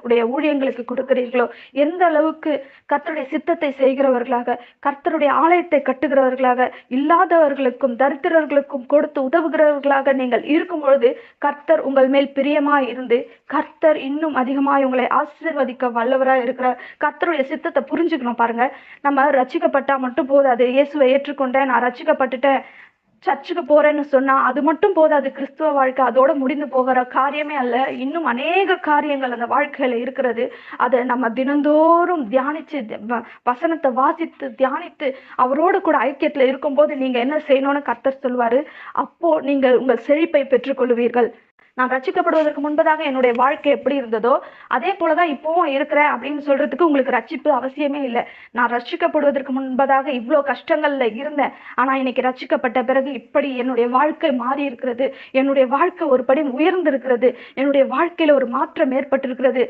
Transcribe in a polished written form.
கர்த்தருடைய ஊழியங்களுக்கு கொடுக்கிறீர்களோ, எந்த அளவுக்கு கர்த்தருடைய சித்தத்தை செய்கிறவர்களாக, கர்த்தருடைய ஆலயத்தை கட்டுகிறவர்களாக, இல்லாதவர்களுக்கும் தரித்திரர்களுக்கும் கொடுத்து உதவுகிறவர்களாக நீங்கள் இருக்கும் பொழுது கர்த்தர் உங்கள் மேல் பிரியமாய் இருந்து கர்த்தர் இன்னும் அதிகமாய் உங்களை ஆசீர்வதிக்க வல்லவராய் இருக்கிறார். கர்த்தருடைய சித்தத்தை புரிஞ்சுக்கணும். பாருங்க, நம்ம ரட்சிக்கப்பட்டா மட்டும் போதாது. இயேசுவை ஏற்றுக்கொண்டேன், நான் ரட்சிக்கப்பட்டுட்டேன், சர்ச்சுக்கு போறேன்னு சொன்னா அது மட்டும் போதாது. கிறிஸ்துவ வாழ்க்கை அதோட முடிந்து போகிற காரியமே அல்ல. இன்னும் அநேக காரியங்கள் அந்த வாழ்க்கையில இருக்கிறது. அதை நம்ம தினந்தோறும் தியானிச்சு வசனத்தை வாசித்து தியானித்து அவரோடு கூட ஐக்கியத்துல இருக்கும்போது நீங்க என்ன செய்யணும்னு கர்த்தர் சொல்வாரு. அப்போ நீங்க உங்கள் செழிப்பை பெற்றுக்கொள்வீர்கள். நான் ரட்சிக்கப்படுவதற்கு முன்பதாக என்னுடைய வாழ்க்கை எப்படி இருந்ததோ அதே போலதான் இப்பவும் இருக்கிறேன் அப்படின்னு சொல்றதுக்கு உங்களுக்கு ரட்சிப்பு அவசியமே இல்லை. நான் ரட்சிக்கப்படுவதற்கு முன்பதாக இவ்வளோ கஷ்டங்கள்ல இருந்தேன், ஆனா இன்னைக்கு ரட்சிக்கப்பட்ட பிறகு இப்படி என்னுடைய வாழ்க்கை மாறி இருக்கிறது, என்னுடைய வாழ்க்கை ஒரு படி உயர்ந்திருக்கிறது, என்னுடைய வாழ்க்கையில ஒரு மாற்றம் ஏற்பட்டிருக்கிறது.